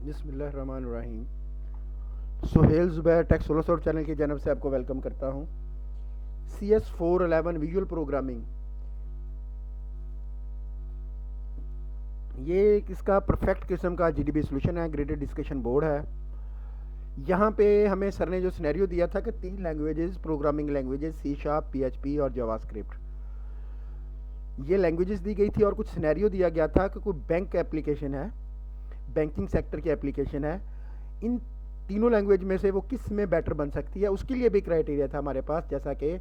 बिस्मिल्लाहिर्रहमानिर्रहीम। Suhail Zubair take 1600 channel की जानब से आपको वेलकम करता हूँ। CS411 विजुअल प्रोग्रामिंग, ये इसका परफेक्ट किस्म का GDB सोल्यूशन है, ग्रेडेड डिस्कशन बोर्ड है। यहाँ पे हमें सर ने जो सिनेरियो दिया था कि 3 languages, programming languages C#, PHP और जावास्क्रिप्ट, ये लैंग्वेजेस दी गई थी और कुछ सिनेरियो दिया गया था कि कोई बैंक एप्लीकेशन है, बैंकिंग सेक्टर की एप्लीकेशन है, इन तीनों लैंग्वेज में से वो किस में बेटर बन सकती है। उसके लिए भी क्राइटेरिया था हमारे पास, जैसा कि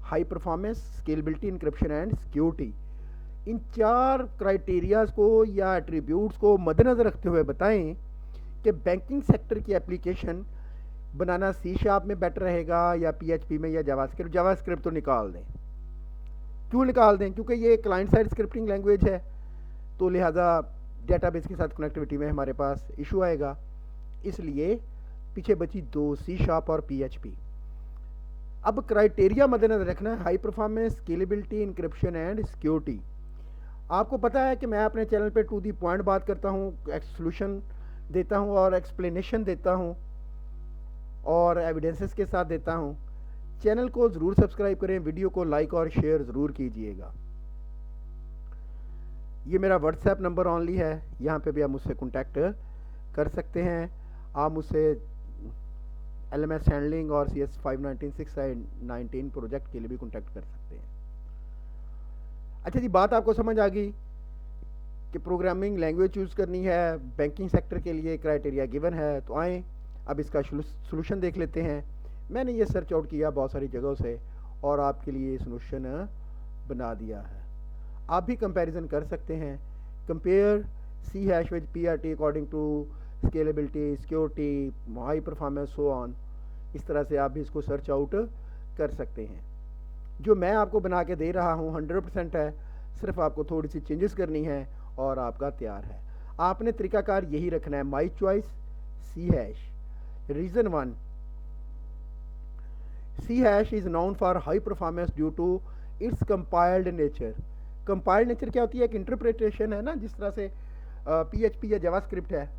high performance, scalability, encryption and security. इन 4 क्राइटेरियाज को या एट्रीब्यूट्स को मद्देनज़र रखते हुए बताएं कि बैंकिंग सेक्टर की एप्लीकेशन बनाना C# में बेटर रहेगा या PHP में या जावास्क्रिप्ट। जावास्क्रिप्ट तो निकाल दें। क्यों निकाल दें? क्योंकि ये क्लाइंट साइड स्क्रिप्टिंग लैंग्वेज है, तो लिहाजा डेटाबेस के साथ कनेक्टिविटी में हमारे पास इशू आएगा। इसलिए पीछे बची 2, C# और PHP। अब क्राइटेरिया मद्देनजर रखना है, high performance, scalability, encryption and security. आपको पता है कि मैं अपने चैनल पे टू दी पॉइंट बात करता हूँ, सोल्यूशन देता हूँ और एक्सप्लेनेशन देता हूँ और एविडेंसेस के साथ देता हूँ। चैनल को ज़रूर सब्सक्राइब करें, वीडियो को लाइक और शेयर ज़रूर कीजिएगा। ये मेरा व्हाट्सएप नंबर ऑनली है, यहाँ पे भी आप मुझसे कॉन्टैक्ट कर सकते हैं। आप मुझसे LMS हैंडलिंग और CS599619 प्रोजेक्ट के लिए भी कॉन्टैक्ट कर सकते हैं। अच्छा जी, बात आपको समझ आ गई कि प्रोग्रामिंग लैंग्वेज चूज़ करनी है, बैंकिंग सेक्टर के लिए क्राइटेरिया गिवन है। तो आएँ अब इसका सोल्यूशन देख लेते हैं। मैंने ये सर्च आउट किया बहुत सारी जगहों से और आपके लिए सोल्यूशन बना दिया है। आप भी कंपैरिजन कर सकते हैं। Compare C# with PRT according to scalability, security, high performance, so on. इस तरह से आप भी इसको सर्च आउट कर सकते हैं। जो मैं आपको बना के दे रहा हूँ 100% है, सिर्फ आपको थोड़ी सी चेंजेस करनी है और आपका तैयार है। आपने तरीकाकार यही रखना है, my choice C#। Reason 1, C# is known for high performance due to its compiled nature. Compiled nature क्या होती है? एक इंटरप्रिटेशन है ना, जिस तरह से PHP या जावास्क्रिप्ट है।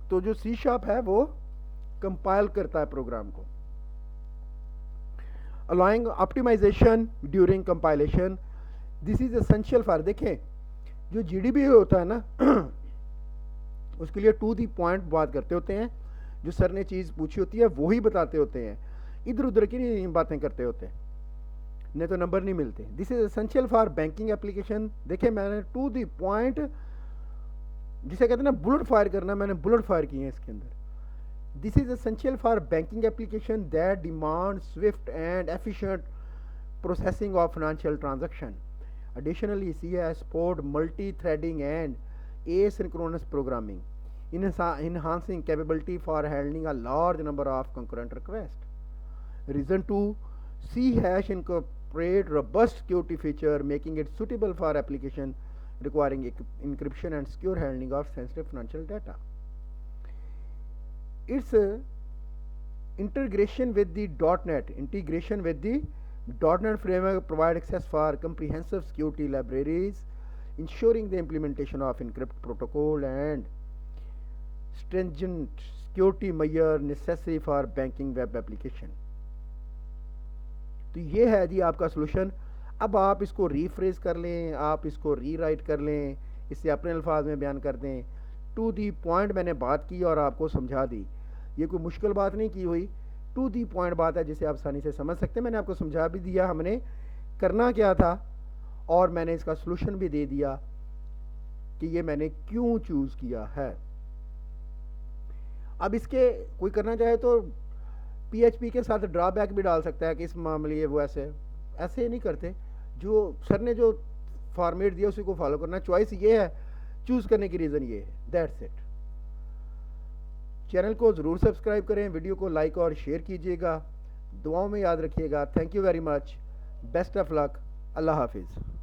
तो जो C# है वो कंपाइल करता है प्रोग्राम को। Allowing optimisation during compilation, this is essential for, देखें जो GDB होता है ना उसके लिए टू दी पॉइंट बात करते होते हैं। जो सर ने चीज़ पूछी होती है वही बताते होते हैं, इधर उधर की नहीं बातें करते होते हैं, नहीं तो नंबर नहीं मिलते। This is essential for banking application. देखें मैंने टू दी पॉइंट, जिसे कहते हैं ना बुलेट फायर करना, मैंने बुलेट फायर किए हैं इसके अंदर। This is essential for banking application that demand Swift and efficient processing of financial transaction. Additionally, C# support multi-threading and asynchronous programming, enhancing capability for handling a large number of concurrent requests. Reason 2, C# incorporate robust security feature, making it suitable for application requiring encryption and secure handling of sensitive financial data. Its integration with the .NET framework provide access for comprehensive security libraries, ensuring the implementation of encrypt protocol and stringent security measure necessary for banking web application. तो ये है जी आपका solution. अब आप इसको rephrase कर लें, आप इसको रीराइट कर लें, इसे अपने अल्फाज में बयान कर दें। टू दी पॉइंट मैंने बात की और आपको समझा दी, ये कोई मुश्किल बात नहीं की हुई, टू दी पॉइंट बात है जिसे आप आसानी से समझ सकते हैं। मैंने आपको समझा भी दिया हमने करना क्या था और मैंने इसका सोल्यूशन भी दे दिया कि ये मैंने क्यों चूज़ किया है। अब इसके कोई करना चाहे तो PHP के साथ ड्रॉबैक भी डाल सकता है कि इस मामले वो ऐसे नहीं करते। जो सर ने जो फॉर्मेट दिया उसी को फॉलो करना। चॉइस ये है, चूज़ करने की रीज़न ये है, दैट्स इट। चैनल को ज़रूर सब्सक्राइब करें, वीडियो को लाइक और शेयर कीजिएगा, दुआओं में याद रखिएगा। Thank you very much, best of luck, Allah हाफिज़।